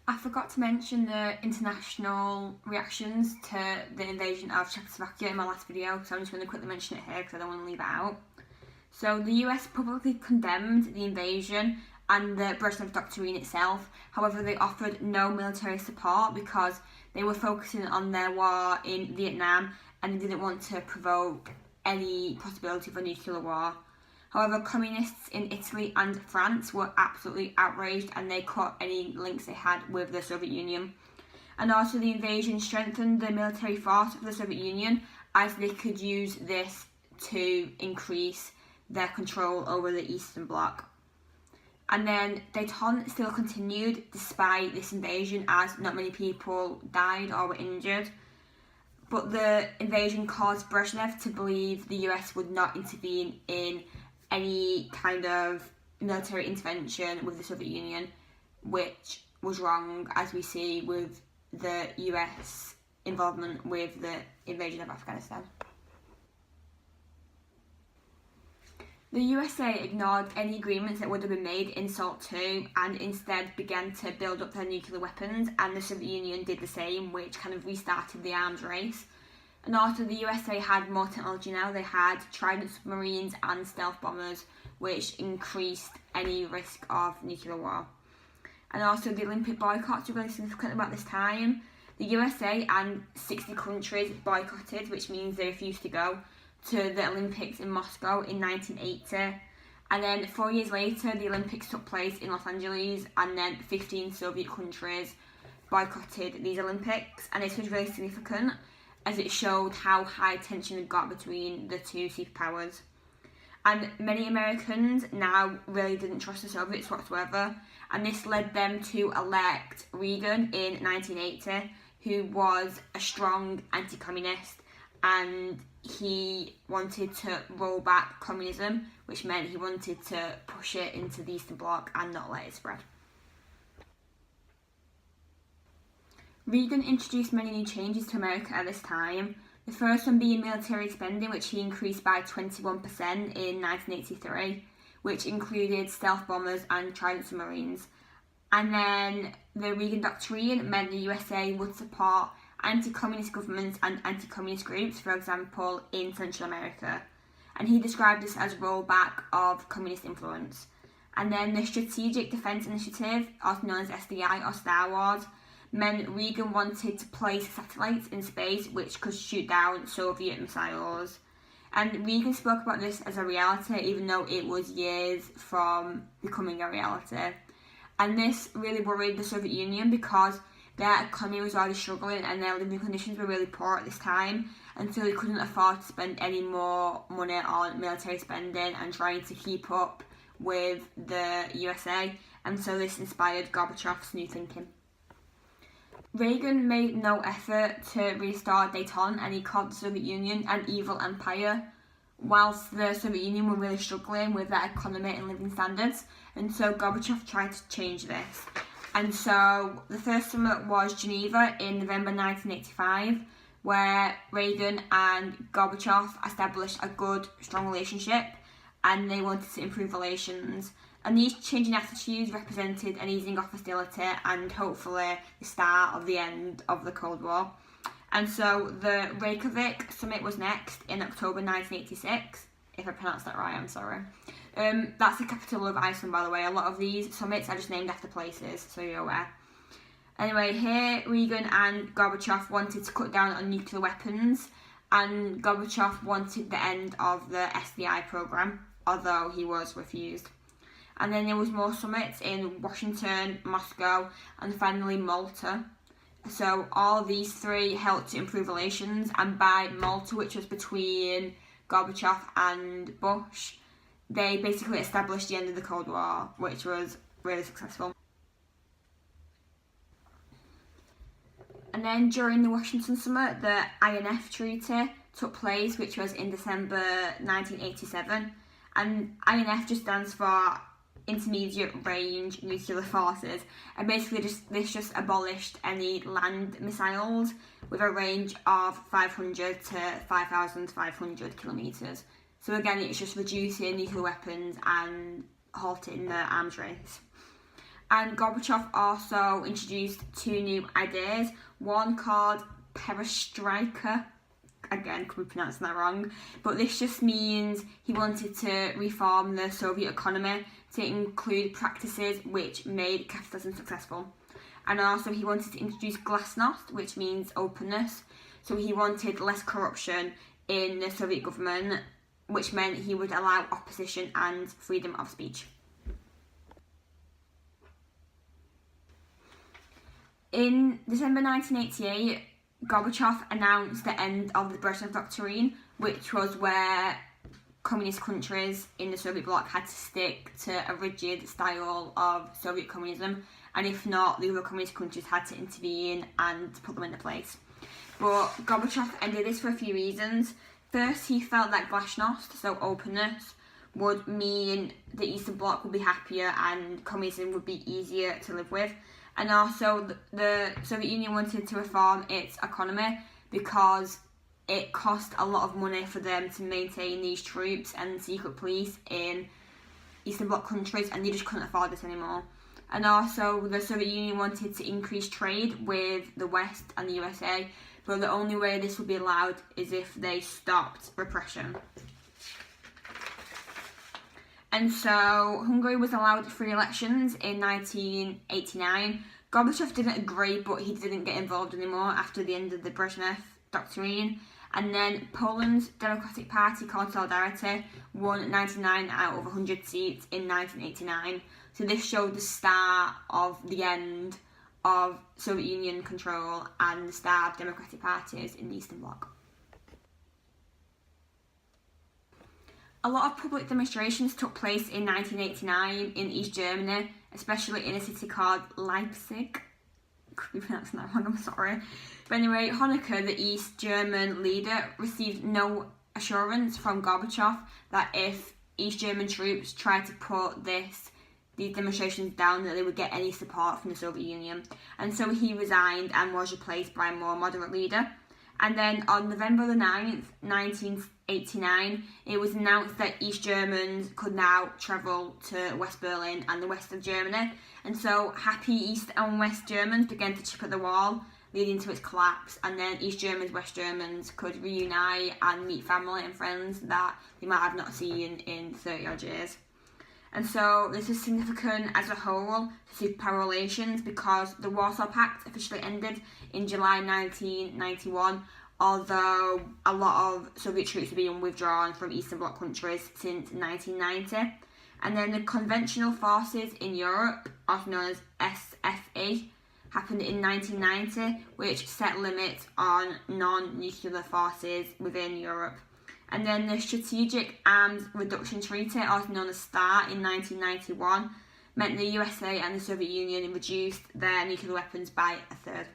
I forgot to mention the international reactions to the invasion of Czechoslovakia in my last video, so I'm just going to quickly mention it here because I don't want to leave it out. So the US publicly condemned the invasion and the Brezhnev Doctrine itself. However, they offered no military support because they were focusing on their war in Vietnam and they didn't want to provoke any possibility of a nuclear war. However, communists in Italy and France were absolutely outraged and they cut any links they had with the Soviet Union. And also the invasion strengthened the military force of the Soviet Union as they could use this to increase their control over the Eastern Bloc. And then détente still continued despite this invasion as not many people died or were injured. But the invasion caused Brezhnev to believe the US would not intervene in any kind of military intervention with the Soviet Union, which was wrong, as we see with the US involvement with the invasion of Afghanistan. The USA ignored any agreements that would have been made in SALT II and instead began to build up their nuclear weapons, and the Soviet Union did the same, which kind of restarted the arms race. And also the USA had more technology now. They had Trident submarines and stealth bombers, which increased any risk of nuclear war. And also the Olympic boycotts were really significant about this time. The USA and 60 countries boycotted, which means they refused to go to the Olympics in Moscow in 1980. And then 4 years later, the Olympics took place in Los Angeles, and then 15 Soviet countries boycotted these Olympics. And this was really significant as it showed how high tension had got between the two superpowers. And many Americans now really didn't trust the Soviets whatsoever, and this led them to elect Reagan in 1980, who was a strong anti-communist, and he wanted to roll back communism, which meant he wanted to push it into the Eastern Bloc and not let it spread. Reagan introduced many new changes to America at this time, the first one being military spending, which he increased by 21% in 1983, which included stealth bombers and Trident submarines. And then the Reagan Doctrine meant the USA would support anti-communist governments and anti-communist groups, for example, in Central America. And he described this as rollback of communist influence. And then the Strategic Defense Initiative, also known as SDI or Star Wars, meant Reagan wanted to place satellites in space which could shoot down Soviet missiles. And Reagan spoke about this as a reality, even though it was years from becoming a reality. And this really worried the Soviet Union because their economy was already struggling and their living conditions were really poor at this time, and so they couldn't afford to spend any more money on military spending and trying to keep up with the USA, and so this inspired Gorbachev's new thinking. Reagan made no effort to restore détente, and he called the Soviet Union an evil empire, whilst the Soviet Union were really struggling with their economy and living standards, and so Gorbachev tried to change this. And so the first summit was Geneva in November 1985, where Reagan and Gorbachev established a good, strong relationship, and they wanted to improve relations. And these changing attitudes represented an easing of hostility and hopefully the start of the end of the Cold War. And so the Reykjavik Summit was next in October 1986. If I pronounced that right, I'm sorry. That's the capital of Iceland, by the way. A lot of these summits are just named after places, so you're aware. Anyway, here Reagan and Gorbachev wanted to cut down on nuclear weapons, and Gorbachev wanted the end of the SDI program, although he was refused. And then there was more summits in Washington, Moscow, and finally Malta. So all these three helped to improve relations, and by Malta, which was between Gorbachev and Bush, they basically established the end of the Cold War, which was really successful. And then during the Washington Summit, the Inf Treaty took place, which was in December 1987. And INF just stands for Intermediate Range Nuclear Forces, and basically this just abolished any land missiles with a range of 500 to 5,500 kilometres. So again, it's just reducing nuclear weapons and halting the arms race. And Gorbachev also introduced two new ideas, one called perestroika. Again, could be pronouncing that wrong, but this just means he wanted to reform the Soviet economy to include practices which made capitalism successful. And also he wanted to introduce glasnost, which means openness. So he wanted less corruption in the Soviet government, which meant he would allow opposition and freedom of speech. In December 1988, Gorbachev announced the end of the Brezhnev Doctrine, which was where communist countries in the Soviet bloc had to stick to a rigid style of Soviet communism, and if not, the other communist countries had to intervene and put them into place. But Gorbachev ended this for a few reasons. First, he felt that glasnost, so openness, would mean the Eastern Bloc would be happier and communism would be easier to live with. And also, the Soviet Union wanted to reform its economy because it cost a lot of money for them to maintain these troops and secret police in Eastern Bloc countries, and they just couldn't afford this anymore. And also, the Soviet Union wanted to increase trade with the West and the USA, but the only way this would be allowed is if they stopped repression. And so Hungary was allowed free elections in 1989. Gorbachev didn't agree, but he didn't get involved anymore after the end of the Brezhnev Doctrine. And then Poland's Democratic Party called Solidarity won 99 out of 100 seats in 1989. So this showed the start of the end of Soviet Union control and the start of democratic parties in the Eastern Bloc. A lot of public demonstrations took place in 1989 in East Germany, especially in a city called Leipzig. Could be pronouncing that wrong, I'm sorry. But anyway, Honecker, the East German leader, received no assurance from Gorbachev that if East German troops tried to put these demonstrations down, that they would get any support from the Soviet Union. And so he resigned and was replaced by a more moderate leader. And then on November the 9th, 1989, it was announced that East Germans could now travel to West Berlin and the west of Germany. And so happy East and West Germans began to chip at the wall, leading to its collapse. And then East Germans, West Germans could reunite and meet family and friends that they might have not seen in 30 odd years. And so this is significant as a whole to superpower relations because the Warsaw Pact officially ended in July 1991, although a lot of Soviet troops were being withdrawn from Eastern Bloc countries since 1990. And then the conventional forces in Europe, also known as SFE, happened in 1990, which set limits on non-nuclear forces within Europe. And then the Strategic Arms Reduction Treaty, also known as START, in 1991, meant the USA and the Soviet Union reduced their nuclear weapons by a third.